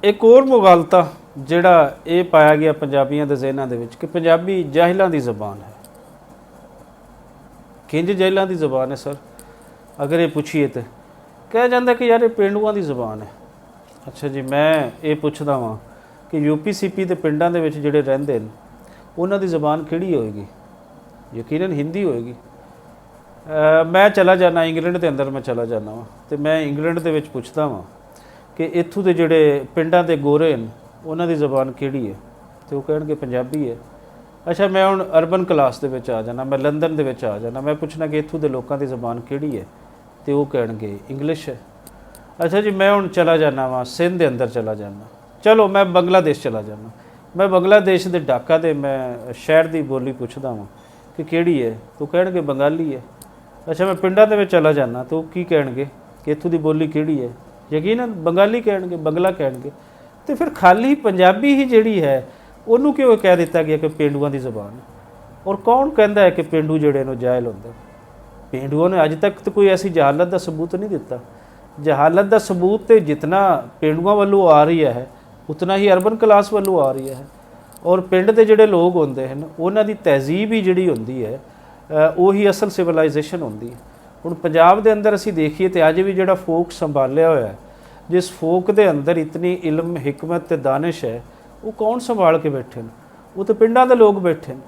एक और मुगालता ਜਿਹੜਾ ਇਹ ਪਾਇਆ ਗਿਆ ਪੰਜਾਬੀਆਂ ਦੇ ਜ਼ਿਹਨਾਂ ਦੇ ਵਿੱਚ ਕਿ ਪੰਜਾਬੀ ਜਾਹਿਲਾਂ ਦੀ ਜ਼ਬਾਨ ਹੈ। ਕਿੰਜ ਜਾਹਿਲਾਂ ਦੀ ਜ਼ਬਾਨ ਹੈ ਸਰ? ਅਗਰ ਇਹ ਪੁੱਛੀਏ ਤਾਂ ਕਿਹਾ ਜਾਂਦਾ ਕਿ ਯਾਰ ਇਹ ਪੇਂਡੂਆਂ ਦੀ ਜ਼ਬਾਨ ਹੈ। ਅੱਛਾ ਜੀ, ਮੈਂ ਇਹ ਪੁੱਛਦਾ ਵਾਂ ਕਿ UP-CP ਦੇ ਪਿੰਡਾਂ ਦੇ ਵਿੱਚ ਜਿਹੜੇ ਰਹਿੰਦੇ ਨੇ ਉਹਨਾਂ ਦੀ ਜ਼ਬਾਨ ਕਿਹੜੀ ਹੋਏਗੀ? ਯਕੀਨਨ ਹਿੰਦੀ ਹੋਏਗੀ। ਮੈਂ ਚਲਾ ਜਾਣਾ ਇੰਗਲੈਂਡ ਦੇ ਅੰਦਰ, ਮੈਂ ਚਲਾ ਜਾਣਾ ਵਾ ਅਤੇ ਮੈਂ ਇੰਗਲੈਂਡ ਦੇ ਵਿੱਚ ਪੁੱਛਦਾ ਵਾਂ ਕਿ ਇੱਥੋਂ ਦੇ ਜਿਹੜੇ ਪਿੰਡਾਂ ਦੇ ਗੋਰੇ ਨੇ ਉਹਨਾਂ ਦੀ ਜ਼ਬਾਨ ਕਿਹੜੀ ਹੈ, ਅਤੇ ਉਹ ਕਹਿਣਗੇ ਪੰਜਾਬੀ ਹੈ। ਅੱਛਾ, ਮੈਂ ਹੁਣ ਅਰਬਨ ਕਲਾਸ ਦੇ ਵਿੱਚ ਆ ਜਾਣਾ, ਮੈਂ ਲੰਡਨ ਦੇ ਵਿੱਚ ਆ ਜਾਣਾ, ਮੈਂ ਪੁੱਛਣਾ ਕਿ ਇੱਥੋਂ ਦੇ ਲੋਕਾਂ ਦੀ ਜ਼ਬਾਨ ਕਿਹੜੀ ਹੈ, ਅਤੇ ਉਹ ਕਹਿਣਗੇ ਇੰਗਲਿਸ਼ ਹੈ। ਅੱਛਾ ਜੀ, ਮੈਂ ਹੁਣ ਚਲਾ ਜਾਣਾ ਵਾ ਸਿੰਧ ਦੇ ਅੰਦਰ ਚਲਾ ਜਾਣਾ, ਚਲੋ ਮੈਂ ਬੰਗਲਾਦੇਸ਼ ਚਲਾ ਜਾਣਾ, ਮੈਂ ਬੰਗਲਾਦੇਸ਼ ਦੇ ਢਾਕਾ ਦੇ ਮੈਂ ਸ਼ਹਿਰ ਦੀ ਬੋਲੀ ਪੁੱਛਦਾ ਵਾਂ ਕਿ ਕਿਹੜੀ ਹੈ, ਉਹ ਕਹਿਣਗੇ ਬੰਗਾਲੀ ਹੈ। ਅੱਛਾ, ਮੈਂ ਪਿੰਡਾਂ ਦੇ ਵਿੱਚ ਚਲਾ ਜਾਣਾ ਤਾਂ ਉਹ ਕੀ ਕਹਿਣਗੇ ਕਿ ਇੱਥੋਂ ਦੀ ਬੋਲੀ ਕਿਹੜੀ ਹੈ? ਯਕੀਨਨ ਬੰਗਾਲੀ ਕਹਿਣਗੇ, ਬੰਗਲਾ ਕਹਿਣਗੇ। ਅਤੇ ਫਿਰ ਖਾਲੀ ਪੰਜਾਬੀ ਹੀ ਜਿਹੜੀ ਹੈ ਉਹਨੂੰ ਕਿਉਂ ਕਹਿ ਦਿੱਤਾ ਗਿਆ ਕਿ ਪੇਂਡੂਆਂ ਦੀ ਜ਼ਬਾਨ ਹੈ? ਔਰ ਕੌਣ ਕਹਿੰਦਾ ਹੈ ਕਿ ਪੇਂਡੂ ਜਿਹੜੇ ਨੇ ਜਾਹਿਲ ਹੁੰਦੇ? ਪੇਂਡੂਆਂ ਨੇ ਅੱਜ ਤੱਕ ਤਾਂ ਕੋਈ ਐਸੀ ਜਹਾਲਤ ਦਾ ਸਬੂਤ ਨਹੀਂ ਦਿੱਤਾ। ਜਹਾਲਤ ਦਾ ਸਬੂਤ ਤਾਂ ਜਿਤਨਾ ਪੇਂਡੂਆਂ ਵੱਲੋਂ ਆ ਰਹੀ ਹੈ ਉਤਨਾ ਹੀ ਅਰਬਨ ਕਲਾਸ ਵੱਲੋਂ ਆ ਰਹੀ ਹੈ। ਔਰ ਪਿੰਡ ਦੇ ਜਿਹੜੇ ਲੋਕ ਹੁੰਦੇ ਹਨ ਉਹਨਾਂ ਦੀ ਤਹਿਜ਼ੀਬ ਹੀ ਜਿਹੜੀ ਹੁੰਦੀ ਹੈ ਉਹੀ ਅਸਲ ਸਿਵਲਾਈਜੇਸ਼ਨ ਹੁੰਦੀ ਹੈ। ਹੁਣ ਪੰਜਾਬ ਦੇ ਅੰਦਰ ਅਸੀਂ ਦੇਖੀਏ ਤਾਂ ਅੱਜ ਵੀ ਜਿਹੜਾ ਫੋਕ ਸੰਭਾਲਿਆ ਹੋਇਆ, ਜਿਸ ਫੋਕ ਦੇ ਅੰਦਰ ਇਤਨੀ ਇਲਮ, ਹਿਕਮਤ ਅਤੇ ਦਾਨਿਸ਼ ਹੈ, ਉਹ ਕੌਣ ਸੰਭਾਲ ਕੇ ਬੈਠੇ ਨੇ? ਉਹ ਤਾਂ ਪਿੰਡਾਂ ਦੇ ਲੋਕ ਬੈਠੇ ਨੇ।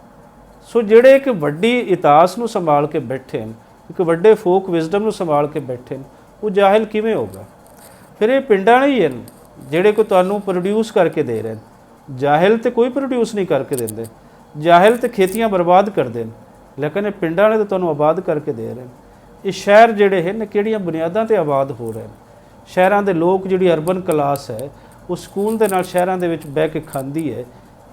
ਸੋ ਜਿਹੜੇ ਇੱਕ ਵੱਡੀ ਇਤਿਹਾਸ ਨੂੰ ਸੰਭਾਲ ਕੇ ਬੈਠੇ ਨੇ, ਇੱਕ ਵੱਡੇ ਫੋਕ ਵਿਜ਼ਡਮ ਨੂੰ ਸੰਭਾਲ ਕੇ ਬੈਠੇ ਨੇ, ਉਹ ਜਾਹਿਲ ਕਿਵੇਂ ਹੋਗਾ? ਫਿਰ ਇਹ ਪਿੰਡਾਂ ਵਾਲੇ ਹੀ ਹਨ ਜਿਹੜੇ ਕੋ ਤੁਹਾਨੂੰ ਪ੍ਰੋਡਿਊਸ ਕਰਕੇ ਦੇ ਰਹੇ ਨੇ। ਜਾਹਿਲ ਤਾਂ ਕੋਈ ਪ੍ਰੋਡਿਊਸ ਨਹੀਂ ਕਰਕੇ ਦਿੰਦੇ, ਜਾਹਿਲ ਤਾਂ ਖੇਤੀਆਂ ਬਰਬਾਦ ਕਰਦੇ ਨੇ, ਲੇਕਿਨ ਇਹ ਪਿੰਡਾਂ ਵਾਲੇ ਤਾਂ ਤੁਹਾਨੂੰ ਆਬਾਦ ਕਰਕੇ ਦੇ ਰਹੇ ਨੇ। ਇਹ ਸ਼ਹਿਰ ਜਿਹੜੇ ਹਨ ਕਿਹੜੀਆਂ ਬੁਨਿਆਦਾਂ 'ਤੇ ਆਬਾਦ ਹੋ ਰਹੇ ਨੇ? ਸ਼ਹਿਰਾਂ ਦੇ ਲੋਕ, ਜਿਹੜੀ ਅਰਬਨ ਕਲਾਸ ਹੈ, ਉਹ ਸਕੂਨ ਦੇ ਨਾਲ ਸ਼ਹਿਰਾਂ ਦੇ ਵਿੱਚ ਬਹਿ ਕੇ ਖਾਂਦੀ ਹੈ।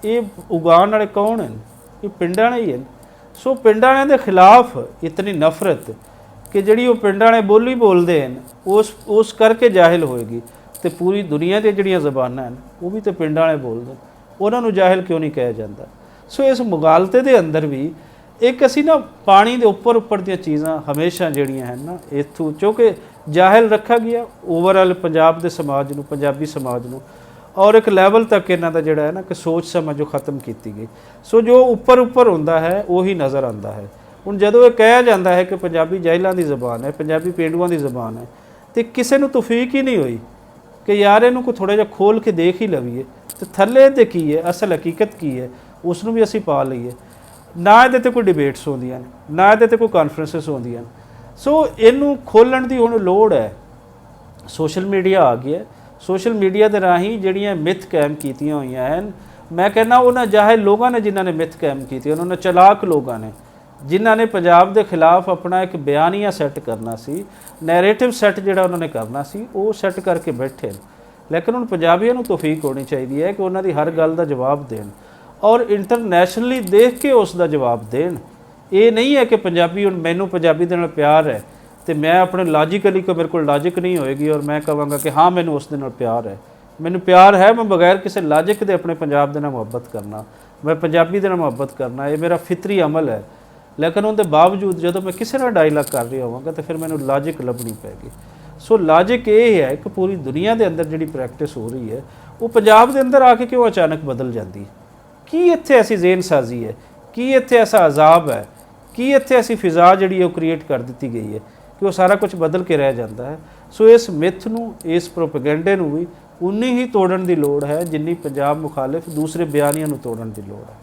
ਇਹ ਉਗਾਉਣ ਵਾਲੇ ਕੌਣ ਹਨ? ਇਹ ਪਿੰਡਾਂ ਵਾਲੇ ਹੀ ਹਨ। ਸੋ ਪਿੰਡਾਂ ਵਾਲਿਆਂ ਦੇ ਖਿਲਾਫ ਇਤਨੀ ਨਫ਼ਰਤ ਕਿ ਜਿਹੜੀ ਉਹ ਪਿੰਡਾਂ ਵਾਲੇ ਬੋਲੀ ਬੋਲਦੇ ਹਨ ਉਸ ਕਰਕੇ ਜਾਹਿਲ ਹੋਏਗੀ। ਅਤੇ ਪੂਰੀ ਦੁਨੀਆ ਦੀਆਂ ਜਿਹੜੀਆਂ ਜ਼ਬਾਨਾਂ ਹਨ ਉਹ ਵੀ ਤਾਂ ਪਿੰਡਾਂ ਵਾਲੇ ਬੋਲਦੇ, ਉਹਨਾਂ ਨੂੰ ਜਾਹਿਲ ਕਿਉਂ ਨਹੀਂ ਕਿਹਾ ਜਾਂਦਾ? ਸੋ ਇਸ ਮੁਗਾਲਤੇ ਦੇ ਅੰਦਰ ਵੀ ਇੱਕ ਅਸੀਂ ਨਾ ਪਾਣੀ ਦੇ ਉੱਪਰ ਦੀਆਂ ਚੀਜ਼ਾਂ ਹਮੇਸ਼ਾ ਜਿਹੜੀਆਂ ਹਨ ਨਾ ਇੱਥੋਂ ਕਿਉਂਕਿ ਜਾਹਿਲ ਰੱਖਿਆ ਗਿਆ ਓਵਰਆਲ ਪੰਜਾਬ ਦੇ ਸਮਾਜ ਨੂੰ, ਪੰਜਾਬੀ ਸਮਾਜ ਨੂੰ, ਔਰ ਇੱਕ ਲੈਵਲ ਤੱਕ ਇਹਨਾਂ ਦਾ ਜਿਹੜਾ ਹੈ ਨਾ ਕਿ ਸੋਚ ਸਮਝ ਜੋ ਖਤਮ ਕੀਤੀ ਗਈ। ਸੋ ਜੋ ਉੱਪਰ ਹੁੰਦਾ ਹੈ ਉਹੀ ਨਜ਼ਰ ਆਉਂਦਾ ਹੈ। ਹੁਣ ਜਦੋਂ ਇਹ ਕਿਹਾ ਜਾਂਦਾ ਹੈ ਕਿ ਪੰਜਾਬੀ ਜਾਹਿਲਾਂ ਦੀ ਜ਼ਬਾਨ ਹੈ, ਪੰਜਾਬੀ ਪੇਂਡੂਆਂ ਦੀ ਜ਼ਬਾਨ ਹੈ, ਅਤੇ ਕਿਸੇ ਨੂੰ ਤੌਫੀਕ ਹੀ ਨਹੀਂ ਹੋਈ ਕਿ ਯਾਰ ਇਹਨੂੰ ਕੋਈ ਥੋੜ੍ਹਾ ਜਿਹਾ ਖੋਲ੍ਹ ਕੇ ਦੇਖ ਹੀ ਲਵੀਏ ਅਤੇ ਥੱਲੇ ਤੇ ਕੀ ਹੈ, ਅਸਲ ਹਕੀਕਤ ਕੀ ਹੈ, ਉਸ ਨੂੰ ਵੀ ਅਸੀਂ ਪਾ ਲਈਏ। ਨਾ ਇਹਦੇ 'ਤੇ ਕੋਈ ਡਿਬੇਟਸ ਹੁੰਦੀਆਂ ਨੇ, ਨਾ ਇਹਦੇ 'ਤੇ ਕੋਈ ਕਾਨਫਰੰਸਿਸ ਹੁੰਦੀਆਂ ਨੇ। ਸੋ ਇਹਨੂੰ ਖੋਲ੍ਹਣ ਦੀ ਹੁਣ ਲੋੜ ਹੈ। ਸੋਸ਼ਲ ਮੀਡੀਆ ਆ ਗਿਆ, ਸੋਸ਼ਲ ਮੀਡੀਆ ਦੇ ਰਾਹੀਂ ਜਿਹੜੀਆਂ ਮਿੱਥ ਕਾਇਮ ਕੀਤੀਆਂ ਹੋਈਆਂ ਹਨ, ਮੈਂ ਕਹਿੰਦਾ ਉਹਨਾਂ ਜਾਹਿਲ ਲੋਕਾਂ ਨੇ ਜਿਨ੍ਹਾਂ ਨੇ ਮਿੱਥ ਕਾਇਮ ਕੀਤੀ, ਉਹਨਾਂ ਨੇ ਚਲਾਕ ਲੋਕਾਂ ਨੇ ਜਿਨ੍ਹਾਂ ਨੇ ਪੰਜਾਬ ਦੇ ਖਿਲਾਫ ਆਪਣਾ ਇੱਕ ਬਿਆਨੀਆ ਸੈੱਟ ਕਰਨਾ ਸੀ, ਨੈਰੇਟਿਵ ਸੈੱਟ ਜਿਹੜਾ ਉਹਨਾਂ ਨੇ ਕਰਨਾ ਸੀ, ਉਹ ਸੈੱਟ ਕਰਕੇ ਬੈਠੇ ਨੇ। ਲੇਕਿਨ ਹੁਣ ਪੰਜਾਬੀਆਂ ਨੂੰ ਤੌਫੀਕ ਹੋਣੀ ਚਾਹੀਦੀ ਹੈ ਕਿ ਉਹਨਾਂ ਦੀ ਹਰ ਗੱਲ ਦਾ ਜਵਾਬ ਦੇਣ ਔਰ ਇੰਟਰਨੈਸ਼ਨਲੀ ਦੇਖ ਕੇ ਉਸ ਦਾ ਜਵਾਬ ਦੇਣ। ਇਹ ਨਹੀਂ ਹੈ ਕਿ ਪੰਜਾਬੀ ਹੁਣ ਮੈਨੂੰ ਪੰਜਾਬੀ ਦੇ ਨਾਲ ਪਿਆਰ ਹੈ ਅਤੇ ਮੈਂ ਆਪਣੇ ਲਾਜੀਕਲੀ ਮੇਰੇ ਕੋਲ ਲਾਜਿਕ ਨਹੀਂ ਹੋਏਗੀ ਔਰ ਮੈਂ ਕਹਾਂਗਾ ਕਿ ਹਾਂ ਮੈਨੂੰ ਉਸ ਦੇ ਨਾਲ ਪਿਆਰ ਹੈ। ਮੈਨੂੰ ਪਿਆਰ ਹੈ, ਮੈਂ ਬਗੈਰ ਕਿਸੇ ਲਾਜਿਕ ਦੇ ਆਪਣੇ ਪੰਜਾਬ ਦੇ ਨਾਲ ਮੁਹੱਬਤ ਕਰਨਾ, ਮੈਂ ਪੰਜਾਬੀ ਦੇ ਨਾਲ ਮੁਹੱਬਤ ਕਰਨਾ, ਇਹ ਮੇਰਾ ਫਿਤਰੀ ਅਮਲ ਹੈ। ਲੇਕਿਨ ਉਹਦੇ ਬਾਵਜੂਦ ਜਦੋਂ ਮੈਂ ਕਿਸੇ ਨਾਲ ਡਾਇਲਾਗ ਕਰ ਰਿਹਾ ਹੋਵਾਂਗਾ ਤਾਂ ਫਿਰ ਮੈਨੂੰ ਲਾਜਿਕ ਲੱਭਣੀ ਪਏਗੀ। ਸੋ ਲਾਜਿਕ ਇਹ ਹੈ ਕਿ ਪੂਰੀ ਦੁਨੀਆ ਦੇ ਅੰਦਰ ਜਿਹੜੀ ਪ੍ਰੈਕਟਿਸ ਹੋ ਰਹੀ ਹੈ ਉਹ ਪੰਜਾਬ ਦੇ ਅੰਦਰ ਆ ਕੇ ਕਿਉਂ ਅਚਾਨਕ ਬਦਲ ਜਾਂਦੀ ਹੈ? ਕੀ ਇੱਥੇ ਐਸੀ ਜ਼ੇਨ ਸਾਜ਼ੀ ਹੈ? ਕੀ ਇੱਥੇ ਐਸਾ ਅਜ਼ਾਬ ਹੈ? ਕੀ ਇੱਥੇ ਐਸੀ ਫਿਜ਼ਾ ਜਿਹੜੀ ਉਹ ਕ੍ਰੀਏਟ ਕਰ ਦਿੱਤੀ ਗਈ ਹੈ ਕਿ ਉਹ ਸਾਰਾ ਕੁਝ ਬਦਲ ਕੇ ਰਹਿ ਜਾਂਦਾ ਹੈ? ਸੋ ਇਸ ਮਿੱਥ ਨੂੰ, ਇਸ ਪ੍ਰੋਪੇਗੈਂਡੇ ਨੂੰ ਵੀ ਉਨੀ ਹੀ ਤੋੜਨ ਦੀ ਲੋੜ ਹੈ ਜਿੰਨੀ ਪੰਜਾਬ ਮੁਖਾਲਿਫ ਦੂਸਰੇ ਬਿਆਨੀਆਂ ਨੂੰ ਤੋੜਨ ਦੀ ਲੋੜ ਹੈ।